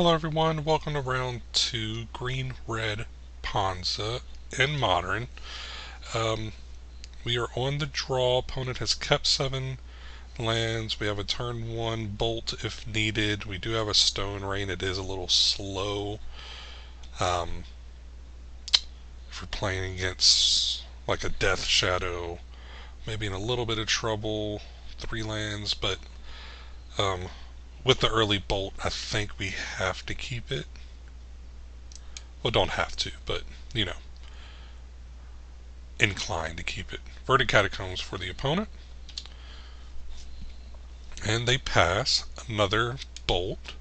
Hello everyone, welcome to round 2, green, red, Ponza, in modern. We are on the draw. Opponent has kept 7 lands. We have a turn 1 bolt if needed. We do have a stone rain. It is a little slow. If we're playing against like a death shadow, maybe in a little bit of trouble. 3 lands, but with the early bolt, I think we have to keep it. Well, don't have to, but, you know, inclined to keep it. Verdant Catacombs for the opponent. And they pass another bolt.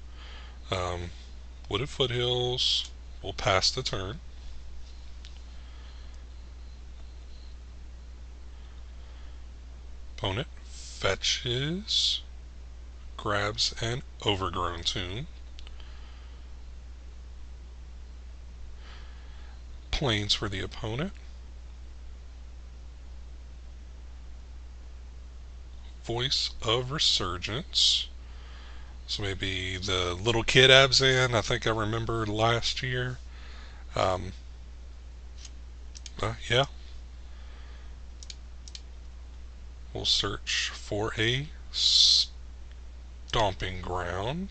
Wooded Foothills will pass the turn. Opponent fetches, grabs an Overgrown Tomb. Plains for the opponent. Voice of Resurgence. So maybe the little kid Abzan, I think I remember last year. Yeah. We'll search for a Stomping Ground.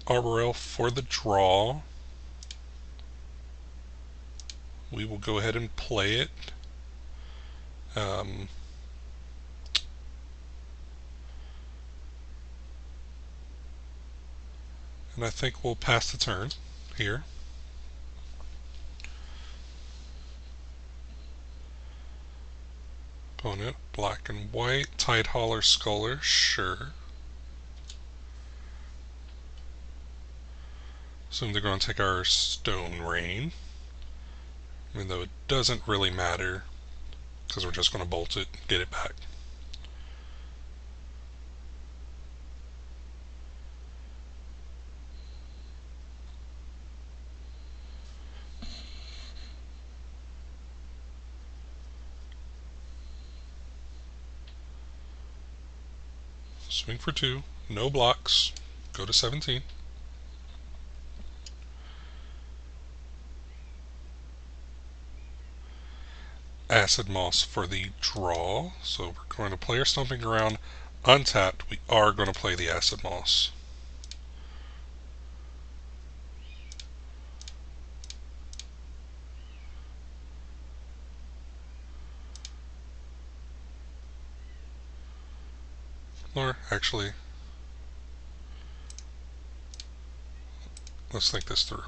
Arbor Elf for the draw. We will go ahead and play it. And I think we'll pass the turn here. Opponent, black and white, Tideholler Sculler, sure. Assume they're going to take our Stone Rain. Even though it doesn't really matter, because we're just going to bolt it, get it back. Swing for 2, no blocks, go to 17. Acid Moss for the draw, so we're going to play our Stomping Ground. Untapped, we are going to play the Acid Moss. Or, actually, let's think this through.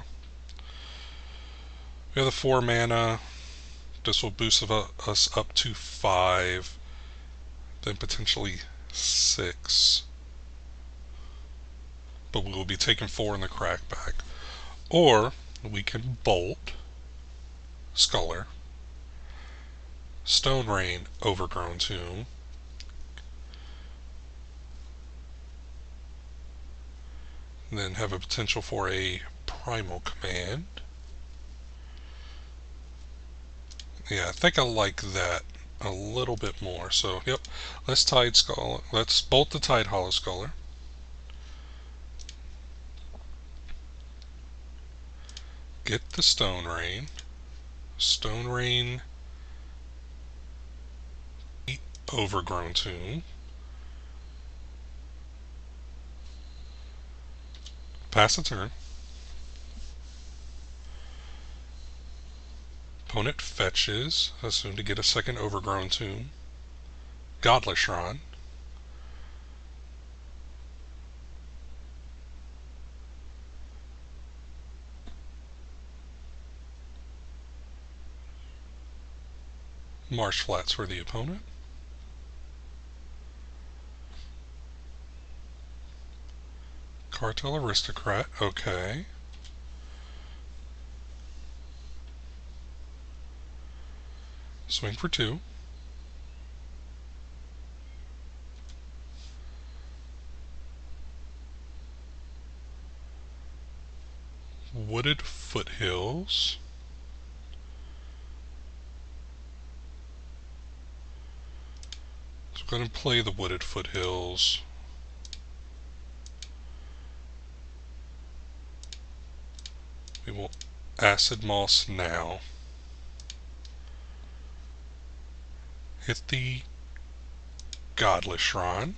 We have the 4 mana. This will boost us up to 5, then potentially 6. But we will be taking 4 in the crackback. Or we can bolt, Sculler, Stone Rain, Overgrown Tomb, and then have a potential for a Primal Command. Yeah, I think I like that a little bit more. So, yep, let's bolt the Tideholler Sculler. Get the Stone Rain. Stone Rain, Overgrown Tomb. Pass the turn. Opponent fetches, assume to get a second Overgrown Tomb. Godless Shrine. Marsh Flats for the opponent. Cartel Aristocrat, okay. Swing for 2. Wooded Foothills. Go ahead and play the Wooded Foothills. We will Acid Moss now. Hit the Godless Shrine.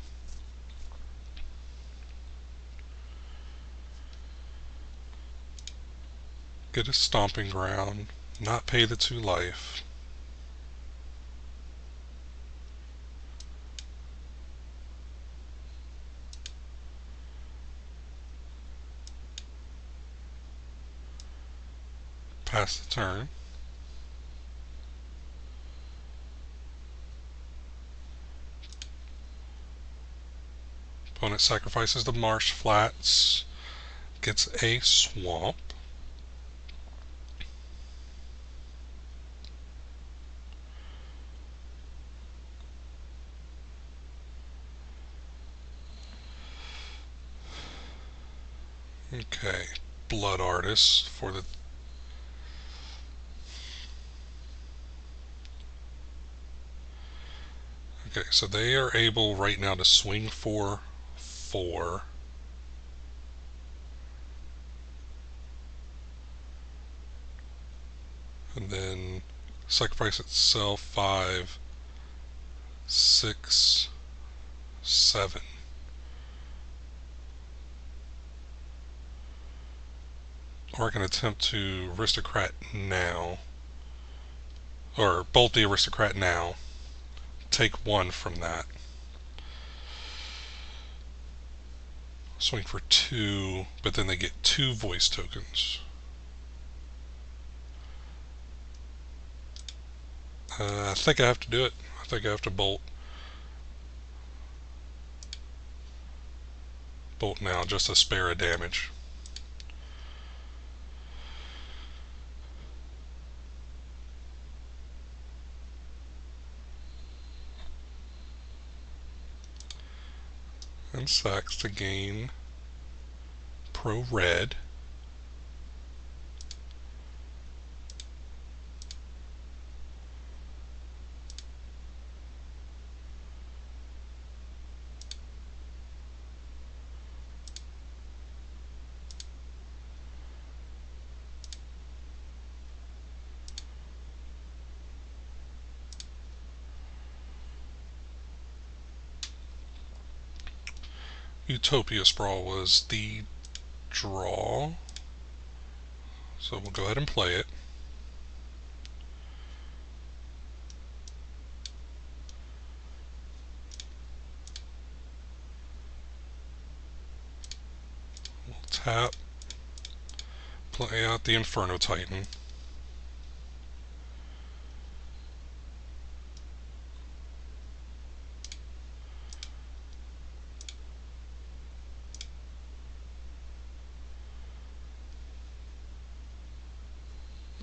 Get a Stomping Ground. Not pay the 2 life. Pass the turn. Opponent sacrifices the Marsh Flats. Gets a Swamp. Okay, Blood Artist for the... Okay, so they are able right now to swing for 4. And then sacrifice itself 5, 6, 7. Or I can attempt to Aristocrat now. Or bolt the Aristocrat now. Take 1 from that. Swing for 2, but then they get 2 voice tokens. I think I have to do it. I think I have to bolt. Bolt now, just to spare a damage. And sacks to gain Pro Red. Utopia Sprawl was the draw, so we'll go ahead and play it. We'll tap, play out the Inferno Titan.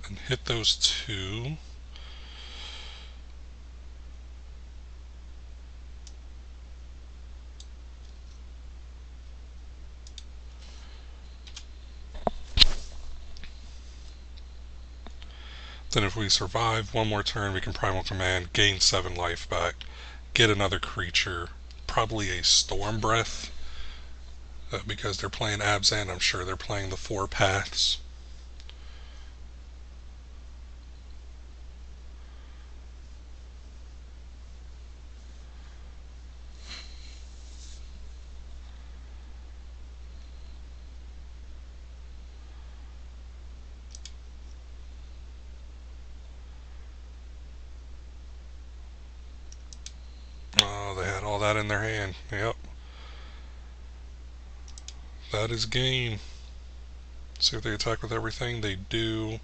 And hit those 2. Then if we survive 1 more turn, we can Primal Command, gain 7 life back, get another creature, probably a Stormbreath, because they're playing Abzan. I'm sure they're playing the 4 paths. Oh, they had all that in their hand. Yep. That is game. See if they attack with everything. They do.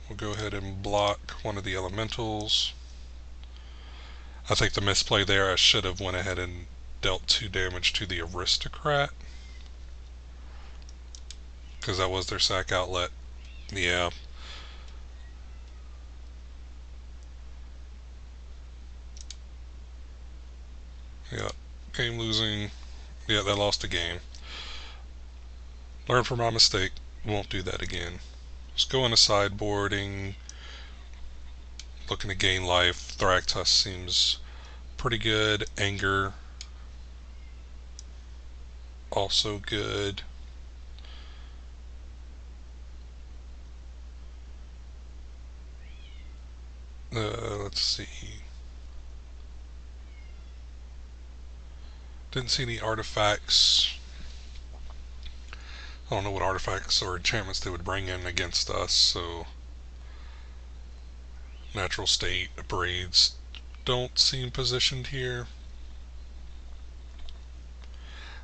We'll go ahead and block one of the elementals. I think the misplay there, I should have went ahead and dealt 2 damage to the Aristocrat, because that was their sack outlet. Yeah. Yeah. Game losing. Yeah, they lost the game. Learn from my mistake. Won't do that again. Let's go into sideboarding. Looking to gain life. Thragtusk seems pretty good. Anger, also good. Let's see. Didn't see any artifacts. I don't know what artifacts or enchantments they would bring in against us, so natural state braids don't seem positioned here.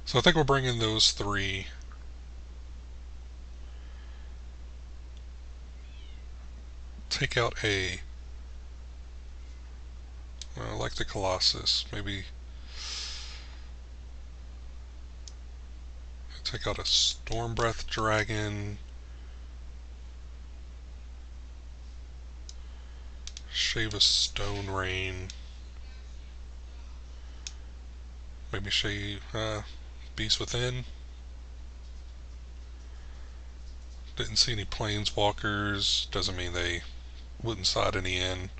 So I think we'll bring in those three. Take out a... I like the Colossus. Maybe take out a Stormbreath Dragon. Shave a Stone Rain. Maybe shave Beast Within. Didn't see any Planeswalkers. Doesn't mean they wouldn't side any in.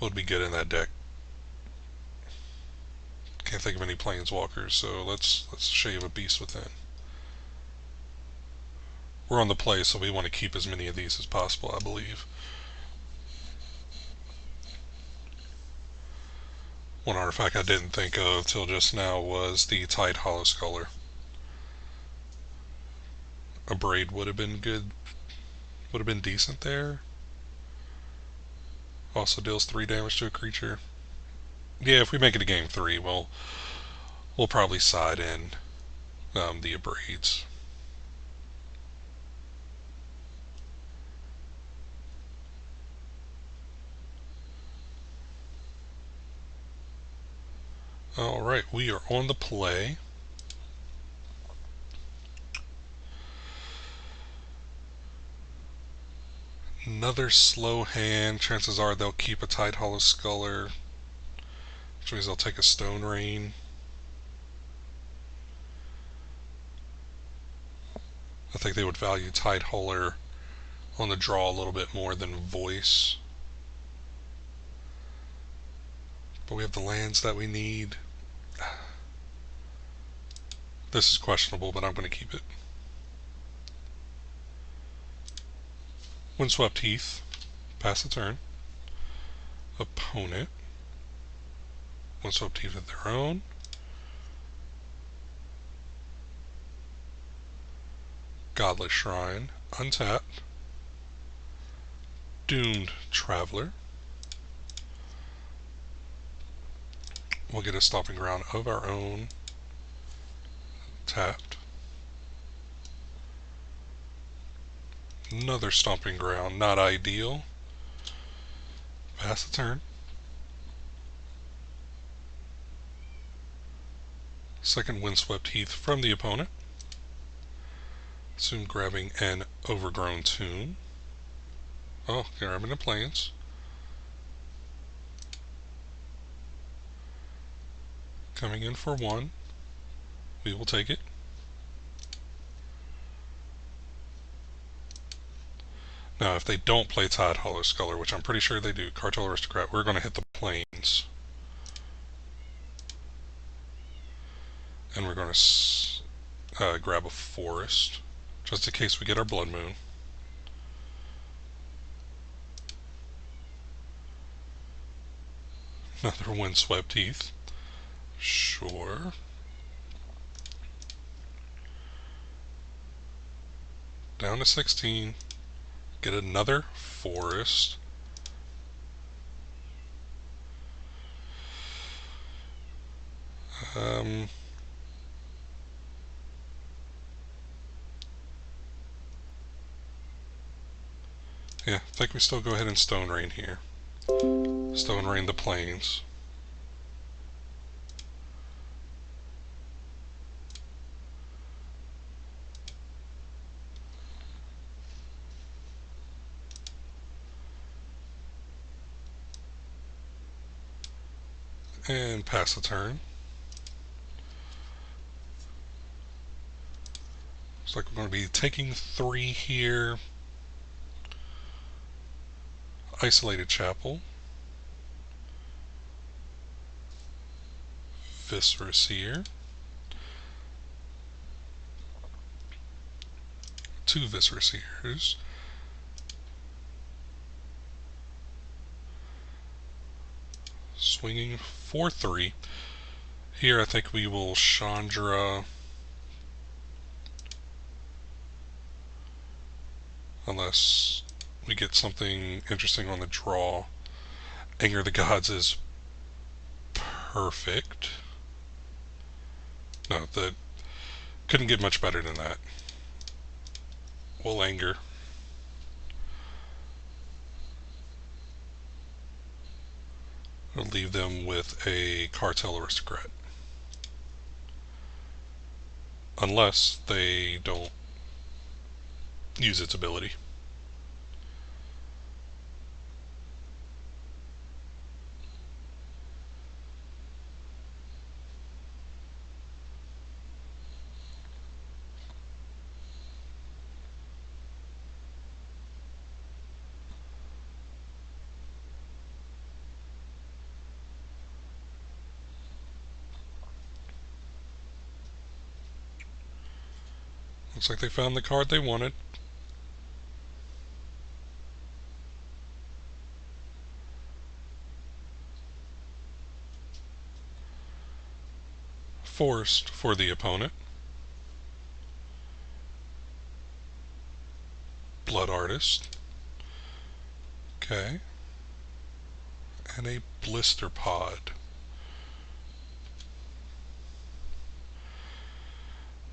Would be good in that deck. Can't think of any Planeswalkers, so let's shave a Beast Within. We're on the play, so we want to keep as many of these as possible, I believe. One artifact I didn't think of till just now was the Tide Hollow Scholar. A braid would have been good, would have been decent there. Also deals 3 damage to a creature. Yeah, if we make it a game 3, we'll probably side in the Abrades. Alright, we are on the play. Another slow hand. Chances are they'll keep a Tide Hollow Scholar, which means they'll take a Stone Rain. I think they would value Tide Hollow on the draw a little bit more than Voice. But we have the lands that we need. This is questionable, but I'm going to keep it. Windswept Heath. Pass the turn. Opponent. Windswept Heath of their own. Godless Shrine. Untapped. Doomed Traveler. We'll get a Stomping Ground of our own. Tapped. Another Stomping Ground. Not ideal. Pass the turn. Second Windswept Heath from the opponent. Soon grabbing an Overgrown Tomb. Oh, grabbing the Plains. Coming in for 1. We will take it. Now, if they don't play Tide Hollow Scholar, which I'm pretty sure they do, Cartel Aristocrat, we're going to hit the Plains. And we're going to grab a Forest, just in case we get our Blood Moon. Another Windswept Heath. Sure. Down to 16. Get another Forest. Yeah, I think we still go ahead and Stone Rain here. Stone Rain the Plains. And pass the turn. Looks like we're going to be taking 3 here. Isolated Chapel. Viscerous here. 2 Viscerous ears. Swinging for 3. Here I think we will Chandra, unless we get something interesting on the draw. Anger of the Gods is perfect. No, couldn't get much better than that. We'll Anger. We'll leave them with a Cartel Aristocrat. Unless they don't use its ability. Looks like they found the card they wanted. Forced for the opponent. Blood Artist. Okay. And a Blister Pod.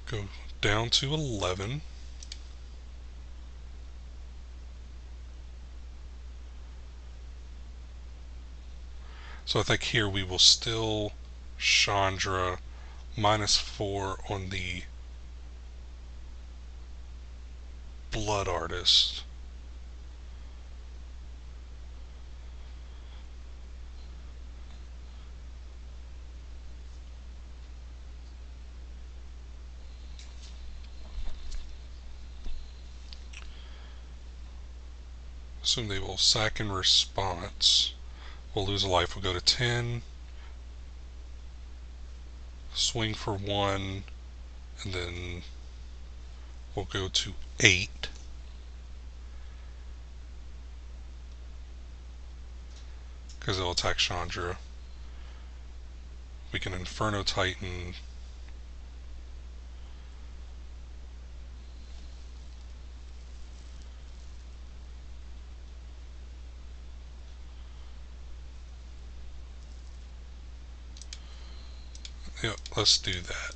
Go down to 11. So I think here we will still Chandra -4 on the Blood Artist. Assume they will sack in response. We'll lose a life. We'll go to 10. Swing for 1. And then we'll go to 8. Because they'll attack Chandra. We can Inferno Titan. Yeah, let's do that.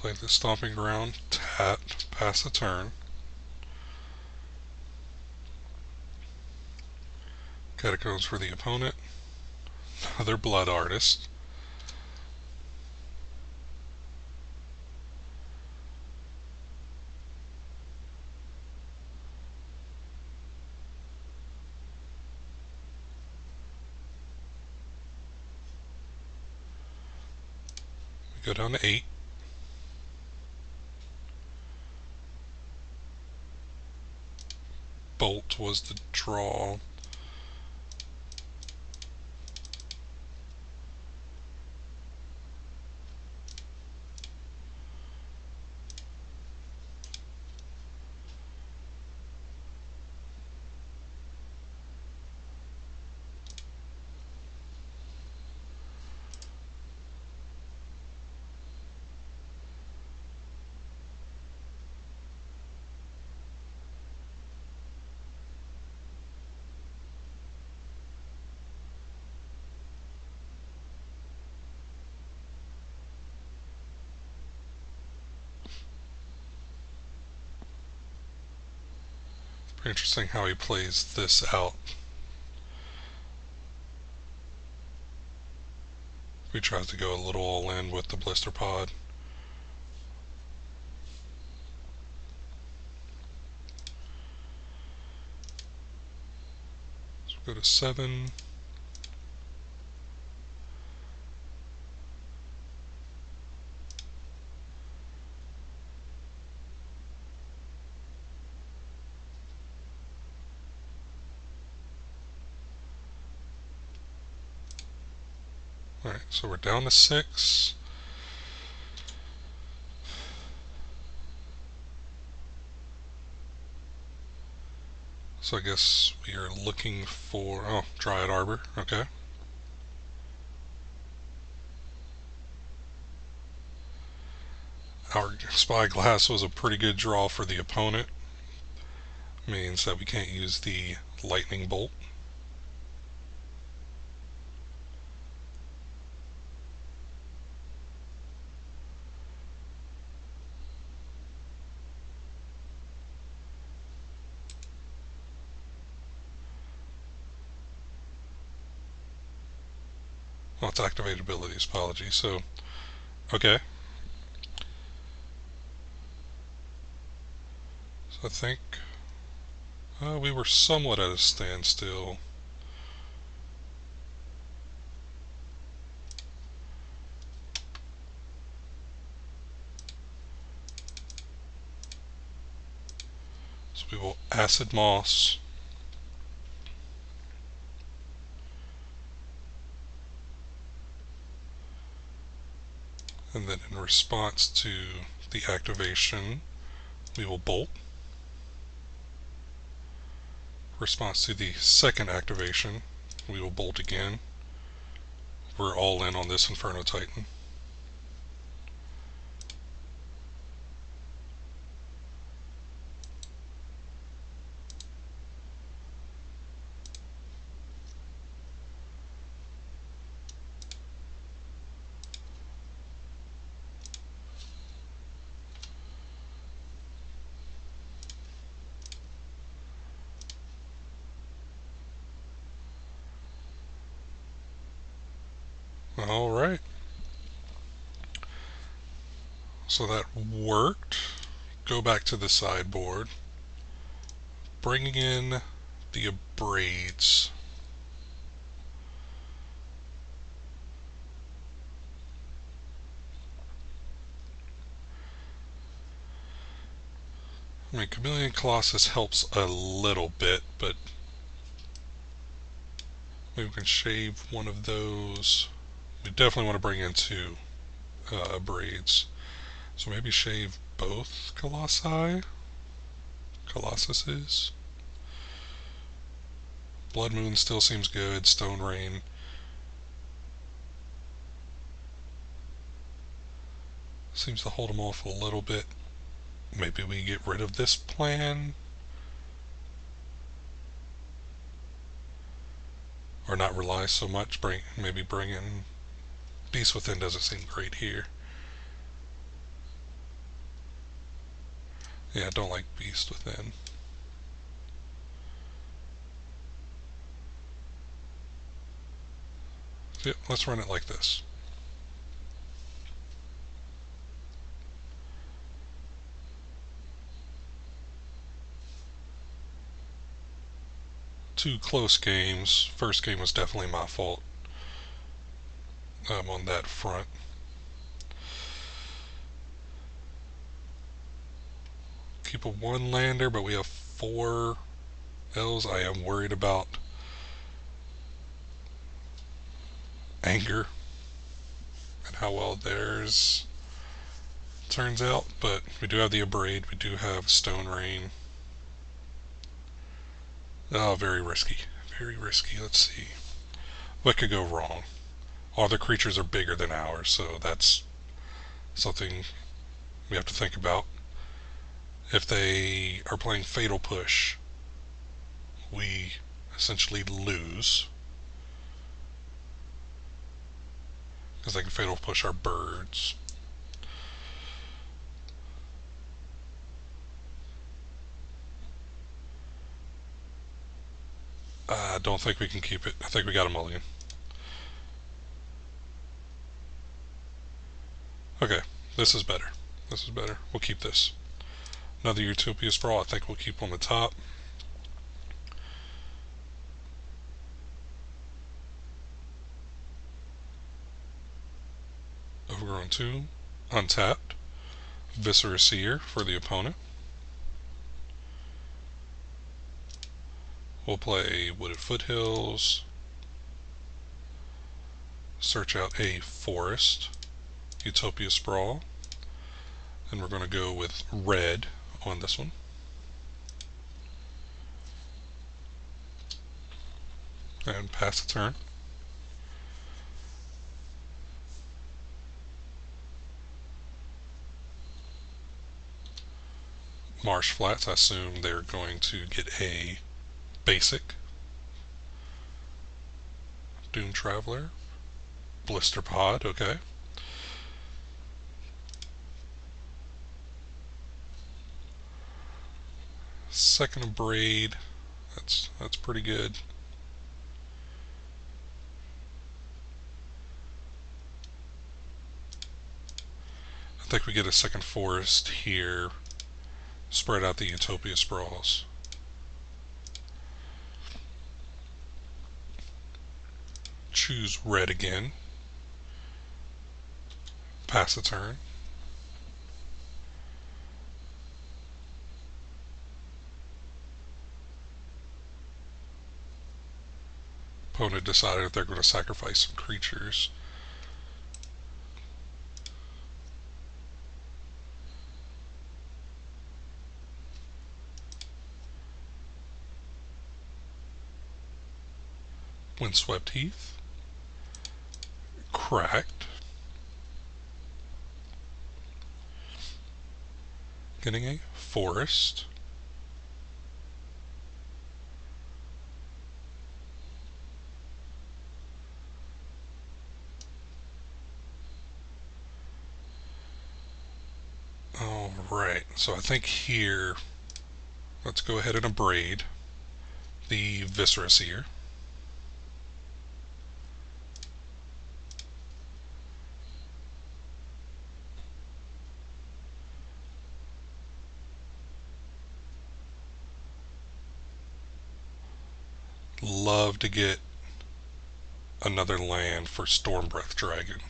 Play the Stomping Ground, tap, pass the turn. Catacombs for the opponent. Another Blood Artist. We go down to 8. Bolt was the draw. Pretty interesting how he plays this out. If he tries to go a little all in with the blister pod. So we'll go to 7. Alright, so we're down to 6. So I guess we are looking for, oh, Dryad Arbor, okay. Our Spyglass was a pretty good draw for the opponent. Means that we can't use the lightning bolt. Well, it's activated abilities, apologies. So, okay. So I think we were somewhat at a standstill. So we will Acid Moss. And then in response to the activation, we will Bolt. Response to the second activation, we will Bolt again. We're all in on this Inferno Titan. Alright. So that worked. Go back to the sideboard. Bringing in the Abrades. I mean, Chameleon Colossus helps a little bit, but maybe we can shave one of those. We definitely want to bring in 2 Abrades. So maybe shave both Colossuses. Blood Moon still seems good. Stone Rain. Seems to hold them off a little bit. Maybe we get rid of this plan. Or not rely so much. Maybe bring in Beast Within doesn't seem great here. Yeah, I don't like Beast Within. So yeah, let's run it like this. Two close games. First game was definitely my fault on that front. Keep a 1-lander, but we have 4 L's. I am worried about Anger and how well theirs turns out, but we do have the Abrade, we do have Stone Rain. Oh, very risky. Very risky. Let's see. What could go wrong? All the creatures are bigger than ours, so that's something we have to think about. If they are playing Fatal Push, we essentially lose. Because they can Fatal Push our birds. I don't think we can keep it. I think we got a mulligan. Okay, this is better. This is better. We'll keep this. Another Utopia Sprawl, I think we'll keep on the top. Overgrown Tomb, untapped. Viscera Seer for the opponent. We'll play Wooded Foothills. Search out a forest. Utopia Sprawl. And we're going to go with red on this one. And pass the turn. Marsh Flats, I assume they're going to get a basic. Doom Traveler. Blister Pod, okay. Second Braid, that's pretty good. I think we get a second forest here. Spread out the Utopia Sprawls. Choose red again. Pass the turn. Opponent decided if they're going to sacrifice some creatures. Windswept Heath. Cracked. Getting a forest. Alright, so I think here, let's go ahead and abrade the Viscera Seer. Love to get another land for Stormbreath Dragon.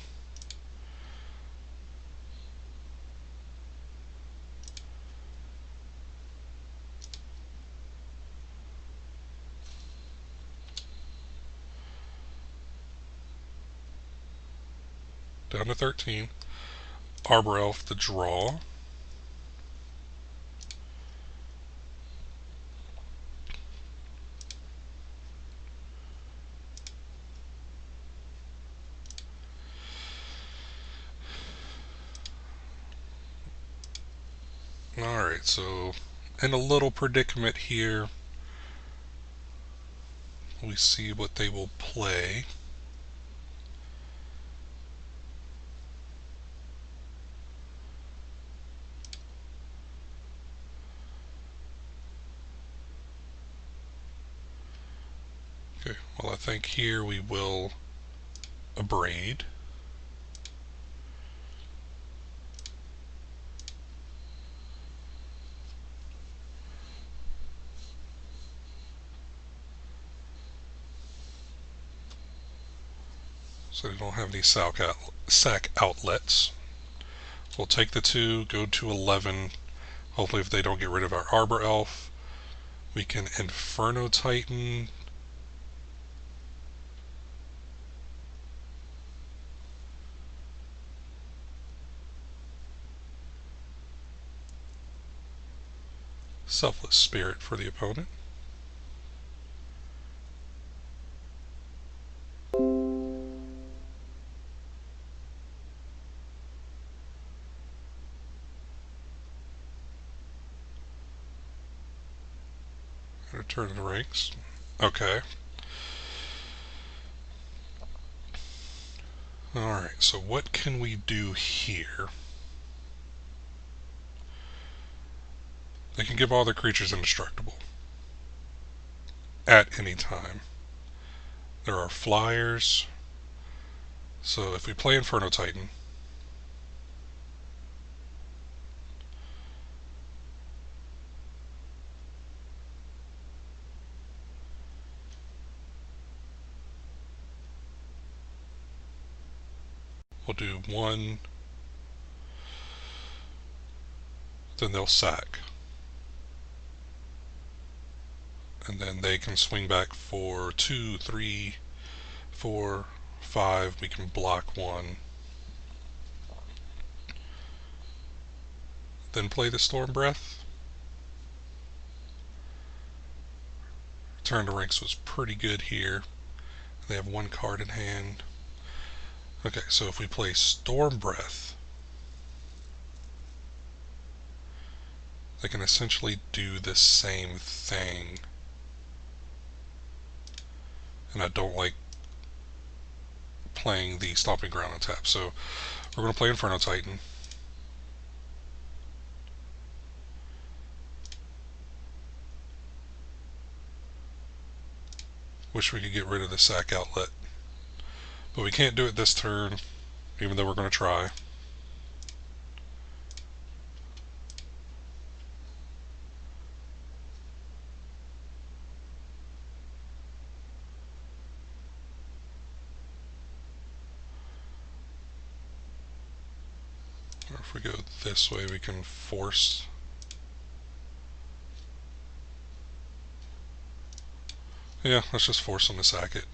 Down to 13. Arbor Elf, the draw. Alright, so in a little predicament here. We see what they will play. Okay, well I think here we will abrade. So they don't have any sack outlets. We'll take the 2, go to 11. Hopefully if they don't get rid of our Arbor Elf, we can Inferno Titan. Selfless Spirit for the opponent. Return to the ranks. Okay. Alright, so what can we do here? They can give all their creatures indestructible. At any time. There are flyers. So if we play Inferno Titan, We'll do one, then they'll sack. And then they can swing back for 2, 3, 4, 5. We can block one. Then play the Stormbreath. Turn to ranks was pretty good here. They have one card in hand. Okay, so if we play Stormbreath, they can essentially do the same thing. And I don't like playing the Stomping Ground on tap, so we're going to play Inferno Titan. Wish we could get rid of the sack outlet, but we can't do it this turn, even though we're going to try. Or if we go this way, we can force. Yeah, let's just force them to sack it.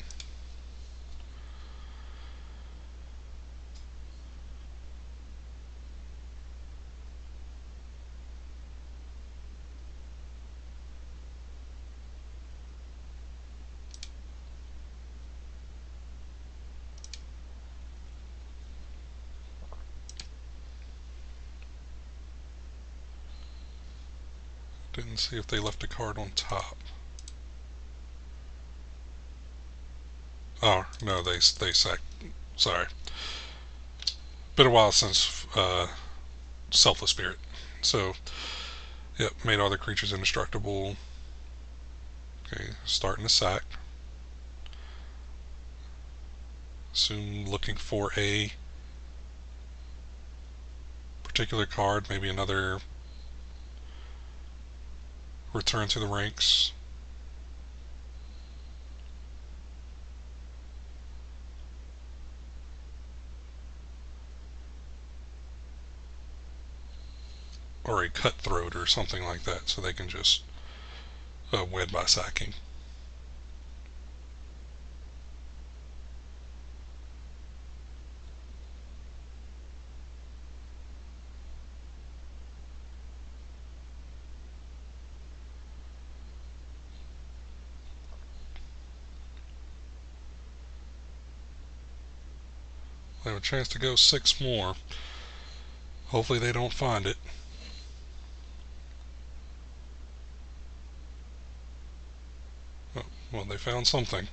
Didn't see if they left a card on top. Oh, no, they sacked. Sorry. Been a while since Selfless Spirit. So, yep, made all their creatures indestructible. Okay, starting to sack. Assume looking for a particular card, maybe another return to the ranks. Or a cutthroat or something like that, so they can just win by sacking. They have a chance to go 6 more. Hopefully they don't find it. Oh, well, they found something.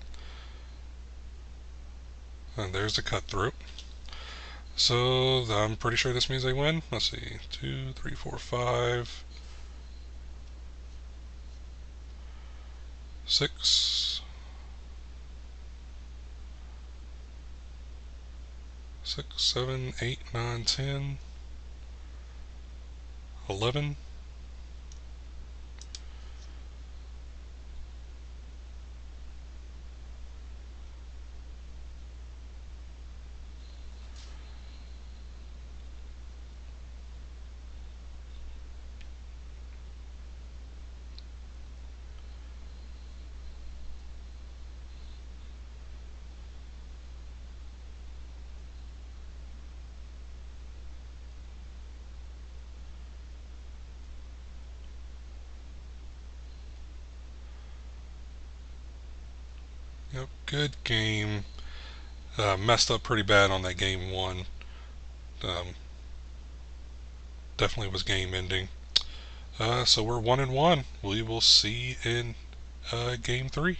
And there's the cutthroat. So I'm pretty sure this means they win. Let's see. 2, 3, 4, 5, 6. 6, 7, 8, 9, 10, 11. Yep, good game. Messed up pretty bad on that game 1. Definitely was game ending. So we're 1-1. We will see in game 3.